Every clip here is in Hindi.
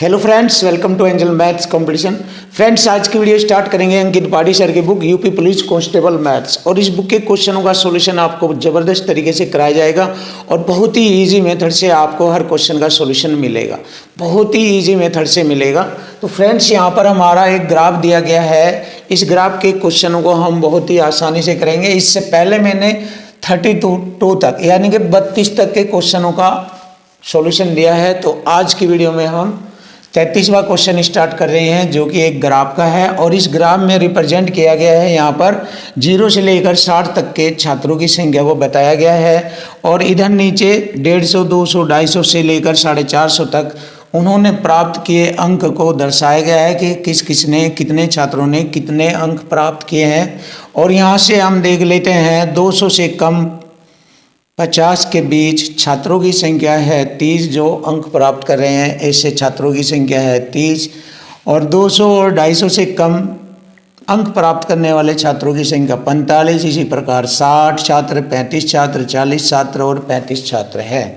Hello friends, welcome to Angel maths competition. Friends, आज की वीडियो स्टार्ट करेंगे अंकित पाड़ी सर की book UP police constable maths. और इस बुक के क्वेश्चनों का सॉल्यूशन आपको ज़बरदस्त तरीके से कराया जाएगा और बहुत ही इजी मेथड से आपको हर क्वेश्चन का सॉल्यूशन मिलेगा, बहुत ही इजी मेथड से मिलेगा। तो फ्रेंड्स, यहाँ पर हमारा एक ग्राफ दिया गया है। इस ग्राफ के क्वेश्चनों को हम बहुत ही आसानी से करेंगे। इससे पहले मैंने 32 तक यानी कि 32 तक के क्वेश्चनों का सॉल्यूशन दिया है। तो आज की वीडियो में हम 33वां क्वेश्चन स्टार्ट कर रहे हैं, जो कि एक ग्राफ का है। और इस ग्राफ में रिप्रेजेंट किया गया है, यहाँ पर 0 से लेकर 60 तक के छात्रों की संख्या को बताया गया है। और इधर नीचे 150, 200, 250 से लेकर 450 तक उन्होंने प्राप्त किए अंक को दर्शाया गया है कि किसने कितने छात्रों ने कितने अंक प्राप्त किए हैं। और यहाँ से हम देख लेते हैं 200 से कम 50 के बीच छात्रों की संख्या है 30 जो अंक प्राप्त कर रहे हैं, ऐसे छात्रों की संख्या है 30। और 200 और 250 से कम अंक प्राप्त करने वाले छात्रों की संख्या 45। इसी प्रकार 60 छात्र, 35 छात्र, 40 छात्र और 35 छात्र हैं।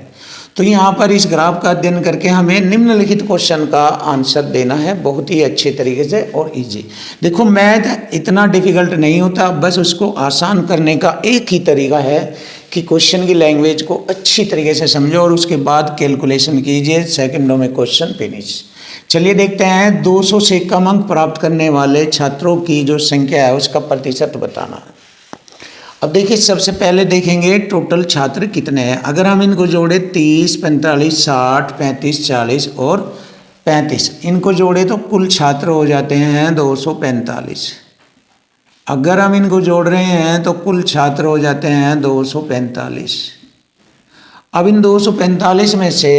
तो यहाँ पर इस ग्राफ का अध्ययन करके हमें निम्नलिखित क्वेश्चन का आंसर देना है, बहुत ही अच्छे तरीके से और इजी। देखो, मैथ इतना डिफिकल्ट नहीं होता, बस उसको आसान करने का एक ही तरीका है कि क्वेश्चन की लैंग्वेज को अच्छी तरीके से समझो और उसके बाद कैलकुलेशन कीजिए। सेकंडों में क्वेश्चन फिनिश। चलिए देखते हैं, 200 से कम अंक प्राप्त करने वाले छात्रों की जो संख्या है उसका प्रतिशत बताना है। अब देखिए, सबसे पहले देखेंगे टोटल छात्र कितने हैं। अगर हम इनको जोड़े 30, 45, 60, 35, 40 और 35, इनको जोड़े तो कुल छात्र हो जाते हैं 245। अगर हम इनको जोड़ रहे हैं तो कुल छात्र हो जाते हैं 245। अब इन 245 में से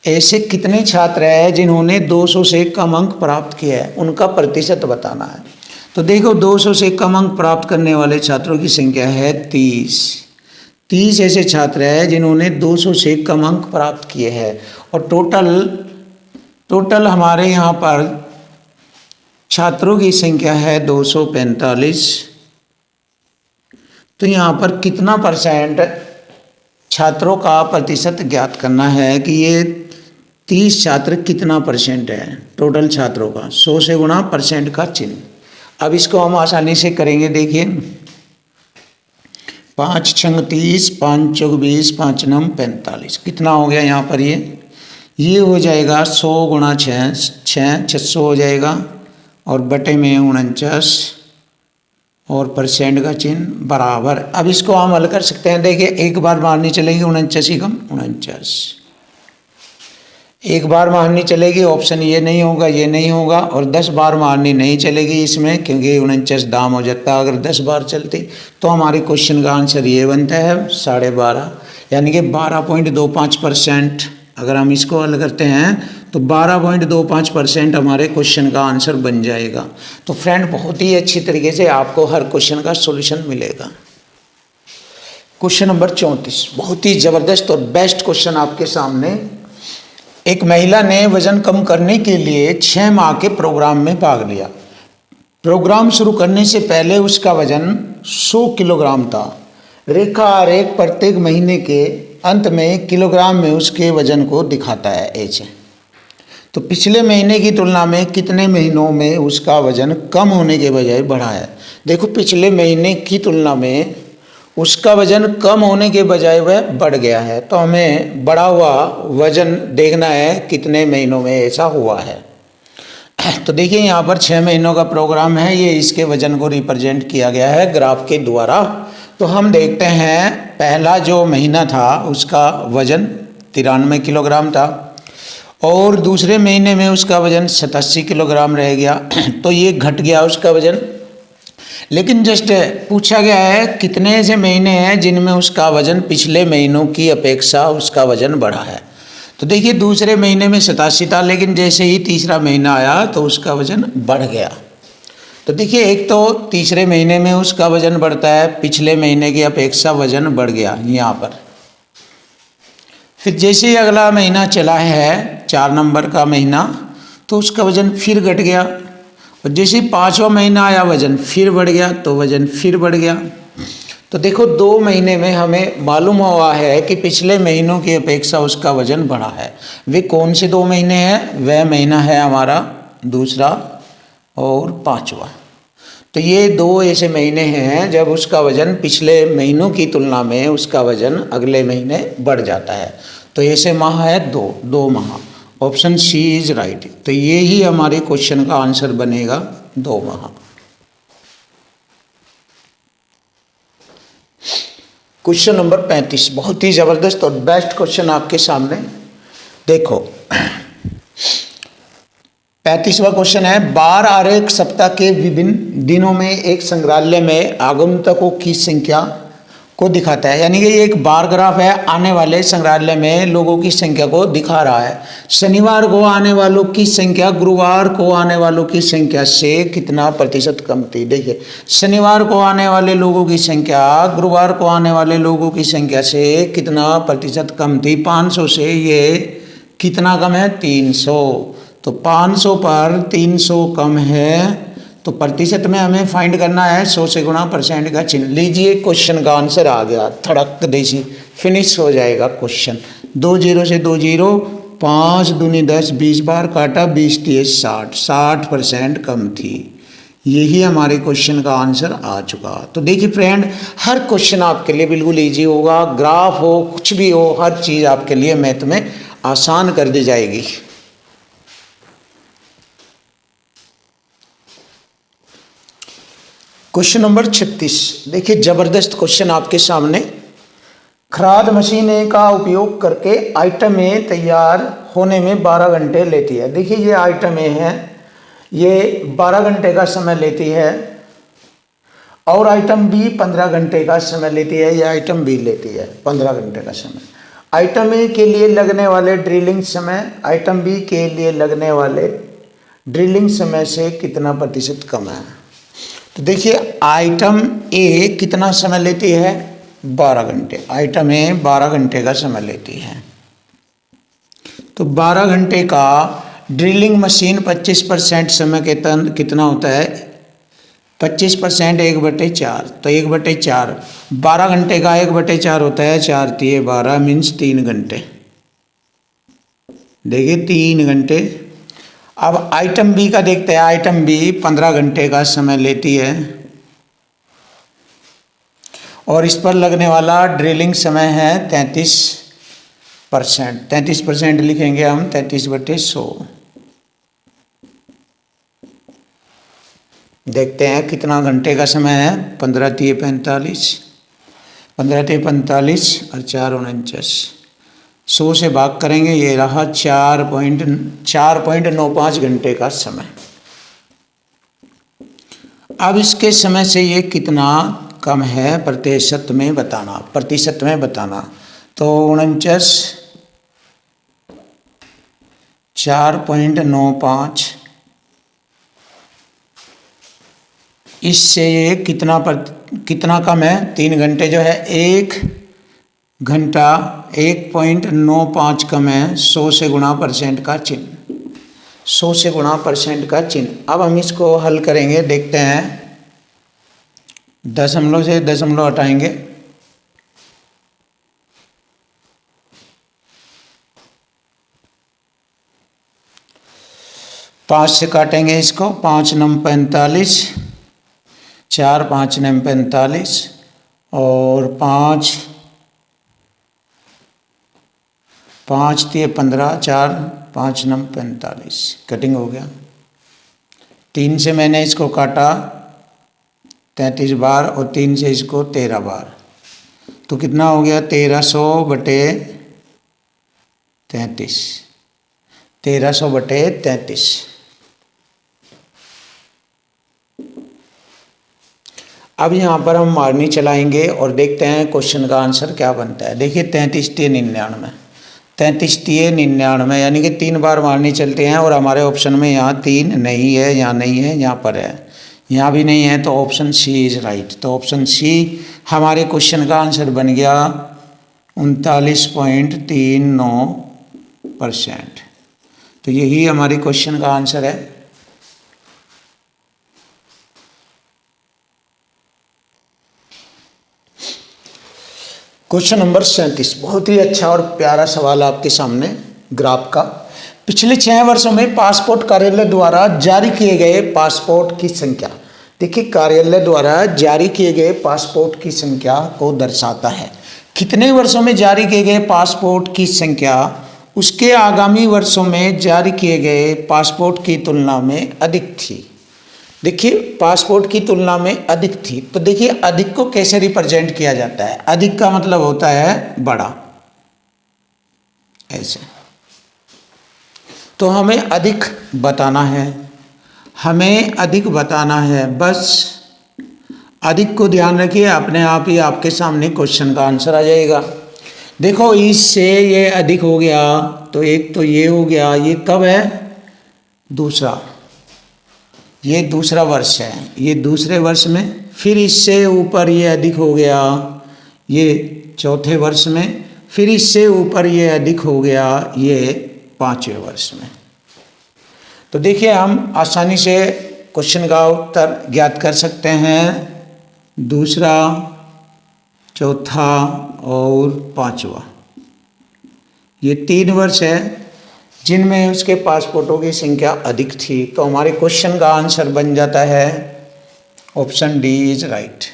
ऐसे कितने छात्र हैं जिन्होंने 200 से कम अंक प्राप्त किया है, उनका प्रतिशत बताना है। तो देखो, 200 से कम अंक प्राप्त करने वाले छात्रों की संख्या है 30। 30 ऐसे छात्र हैं जिन्होंने 200 से कम अंक प्राप्त किए हैं। और टोटल हमारे यहाँ पर छात्रों की संख्या है 245। तो यहाँ पर कितना परसेंट छात्रों का प्रतिशत ज्ञात करना है कि ये 30 छात्र कितना परसेंट है टोटल छात्रों का। 100 से गुणा परसेंट का चिन्ह। अब इसको हम आसानी से करेंगे। देखिए, 5 छंग 30, 5 चौक 20, 5 नम 45। कितना हो गया यहाँ पर? ये हो जाएगा 100 गुणा 6, 600 हो जाएगा। और बटे में 49 और परसेंट का चिन्ह बराबर। अब इसको हम हल कर सकते हैं। देखिए, एक बार मारनी चलेगी 49 ही कम 49, एक बार मारनी चलेगी, ऑप्शन ये नहीं होगा, ये नहीं होगा। और 10 बार मारनी नहीं चलेगी इसमें, क्योंकि 49 दाम हो जाता है अगर 10 बार चलती। तो हमारे क्वेश्चन का आंसर ये बनता है 12.5, यानी कि 12.25%। अगर हम इसको हल करते हैं तो 12.25% हमारे क्वेश्चन का आंसर बन जाएगा। तो फ्रेंड, बहुत ही अच्छी तरीके से आपको हर क्वेश्चन का सॉल्यूशन मिलेगा। क्वेश्चन नंबर 34, बहुत ही ज़बरदस्त और बेस्ट क्वेश्चन आपके सामने। एक महिला ने वजन कम करने के लिए 6 माह के प्रोग्राम में भाग लिया। प्रोग्राम शुरू करने से पहले उसका वजन 100 किलोग्राम था। रेखा आरेख प्रत्येक महीने के अंत में किलोग्राम में उसके वजन को दिखाता है। एच। तो पिछले महीने की तुलना में कितने महीनों में उसका वजन कम होने के बजाय बढ़ा है। देखो, पिछले महीने की तुलना में उसका वजन कम होने के बजाय वह बढ़ गया है। तो हमें बढ़ा हुआ वजन देखना है कितने महीनों में ऐसा हुआ है। तो देखिए, यहाँ पर 6 महीनों का प्रोग्राम है। ये इसके वजन को रिप्रेजेंट किया गया है ग्राफ के द्वारा। तो हम देखते हैं, पहला जो महीना था उसका वजन 93 किलोग्राम था और दूसरे महीने में उसका वजन 87 किलोग्राम रह गया। तो ये घट गया उसका वजन। लेकिन जस्ट पूछा गया है कितने ऐसे महीने हैं जिनमें उसका वजन पिछले महीनों की अपेक्षा उसका वजन बढ़ा है। तो देखिए, दूसरे महीने में 87 था, लेकिन जैसे ही तीसरा महीना आया तो उसका वजन बढ़ गया। तो देखिए, एक तो तीसरे महीने में उसका वजन बढ़ता है, पिछले महीने की अपेक्षा वजन बढ़ गया यहाँ पर। फिर जैसे ही अगला महीना चला है 4 नंबर का महीना, तो उसका वजन फिर घट गया। और जैसे 5वां महीना आया वजन फिर बढ़ गया, तो वजन फिर बढ़ गया। तो देखो 2 महीने में हमें मालूम हुआ है कि पिछले महीनों की अपेक्षा उसका वजन बढ़ा है। वे कौन से 2 महीने हैं? वह महीना है हमारा दूसरा और पांचवा। तो ये 2 ऐसे महीने हैं जब उसका वजन पिछले महीनों की तुलना में उसका वजन अगले महीने बढ़ जाता है। तो ऐसे माह है 2 माह। Option C is right. तो ये ही हमारे क्वेश्चन का आंसर बनेगा 2 माह। क्वेश्चन नंबर 35 बहुत ही जबरदस्त और बेस्ट क्वेश्चन आपके सामने। देखो 35वां क्वेश्चन है, बार आरेख सप्ताह के विभिन्न दिनों में एक संग्रहालय में आगंतुकों की संख्या को दिखाता है। यानी कि ये एक बार ग्राफ है, आने वाले संग्रहालय में लोगों की संख्या को दिखा रहा है। शनिवार को आने वालों की संख्या गुरुवार को आने वालों की संख्या से कितना प्रतिशत कम थी। देखिए शनिवार को आने वाले लोगों की संख्या गुरुवार को आने वाले लोगों की संख्या से कितना प्रतिशत कम थी? 500 से ये कितना कम है? 300। तो 500 पर 300 कम है, तो प्रतिशत में हमें फाइंड करना है 100 से गुणा परसेंट का चिन्ह। लीजिए क्वेश्चन का आंसर आ गया, थड़क देसी फिनिश हो जाएगा क्वेश्चन। 2 0 से 2 0, 5 दूनी 10, 20 बार काटा, 20 दिए 60, 60% कम थी। यही हमारे क्वेश्चन का आंसर आ चुका। तो देखिए फ्रेंड, हर क्वेश्चन आपके लिए बिल्कुल ईजी होगा। ग्राफ हो कुछ भी हो, हर चीज़ आपके लिए मैथ में आसान कर दी जाएगी। क्वेश्चन नंबर 36 देखिए जबरदस्त क्वेश्चन आपके सामने। खराद मशीन का उपयोग करके आइटम ए तैयार होने में 12 घंटे लेती है। देखिए ये आइटम ए है, ये 12 घंटे का समय लेती है, और आइटम बी 15 घंटे का समय लेती है। ये आइटम बी लेती है 15 घंटे का समय। आइटम ए के लिए लगने वाले ड्रिलिंग समय आइटम बी के लिए लगने वाले ड्रिलिंग समय से कितना प्रतिशत कम है? तो देखिए आइटम ए कितना समय लेती है? 12 घंटे। आइटम ए 12 घंटे का समय लेती है। तो 12 घंटे का ड्रिलिंग मशीन 25% समय के तन कितना होता है? 25% 1/4। तो 1/4 12 घंटे का 1/4 होता है 4 तिये 12 मीन्स 3 घंटे। देखिए 3 घंटे। अब आइटम बी का देखते हैं। आइटम बी 15 घंटे का समय लेती है, और इस पर लगने वाला ड्रिलिंग समय है 33%। 33% लिखेंगे हम 33/100। देखते हैं कितना घंटे का समय है। 15 तिये 45, 15 तिये 45 और 4 49, 100 से भाग करेंगे, ये रहा 4.95 घंटे का समय। अब इसके समय से ये कितना कम है प्रतिशत में बताना, प्रतिशत में बताना। तो 49 4.95, इससे ये कितना कम है? 3 घंटे जो है 1 घंटा 1.95 कम है। 100 से गुणा परसेंट का चिन्ह, 100 से गुणा परसेंट का चिन्ह। अब हम इसको हल करेंगे, देखते हैं। दशमलव से दशमलव हटाएंगे, पाँच से काटेंगे इसको, 5 9 45, 4 5 9 45 और 5 5 तिये 15, 4 5 9 45, कटिंग हो गया। 3 से मैंने इसको काटा 33 बार और 3 से इसको 13 बार, तो कितना हो गया? 1300/33, 1300/33। अब यहाँ पर हम मारनी चलाएंगे और देखते हैं क्वेश्चन का आंसर क्या बनता है। देखिए 33 तिये 99, 33 तिये 99, यानी कि 3 बार मारनी चलते हैं, और हमारे ऑप्शन में यहाँ 3 नहीं है, यहाँ नहीं है, यहाँ पर है, यहाँ भी नहीं है। तो ऑप्शन सी इज राइट। तो ऑप्शन सी हमारे क्वेश्चन का आंसर बन गया 39.39%। तो यही हमारे क्वेश्चन का आंसर है। क्वेश्चन नंबर 37, बहुत ही अच्छा और प्यारा सवाल आपके सामने ग्राफ का। पिछले 6 वर्षों में पासपोर्ट कार्यालय द्वारा जारी किए गए पासपोर्ट की संख्या। देखिए, कार्यालय द्वारा जारी किए गए पासपोर्ट की संख्या को दर्शाता है। कितने वर्षों में जारी किए गए पासपोर्ट की संख्या उसके आगामी वर्षों में जारी किए गए पासपोर्ट की तुलना में अधिक थी। देखिए, पासपोर्ट की तुलना में अधिक थी, तो देखिए अधिक को कैसे रिप्रेजेंट किया जाता है। अधिक का मतलब होता है बड़ा, ऐसे। तो हमें अधिक बताना है, हमें अधिक बताना है, बस अधिक को ध्यान रखिए, अपने आप ही आपके सामने क्वेश्चन का आंसर आ जाएगा। देखो, इससे ये अधिक हो गया तो एक तो ये हो गया, ये कब है, दूसरा, ये दूसरा वर्ष है, ये दूसरे वर्ष में। फिर इससे ऊपर ये अधिक हो गया, ये चौथे वर्ष में। फिर इससे ऊपर ये अधिक हो गया, ये 5वें वर्ष में। तो देखिए, हम आसानी से क्वेश्चन का उत्तर ज्ञात कर सकते हैं। दूसरा, चौथा और 5वां, ये 3 वर्ष है जिनमें उसके पासपोर्टों की संख्या अधिक थी। तो हमारे क्वेश्चन का आंसर बन जाता है ऑप्शन डी इज राइट।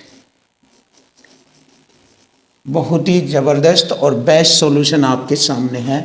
बहुत ही ज़बरदस्त और बेस्ट सॉल्यूशन आपके सामने है।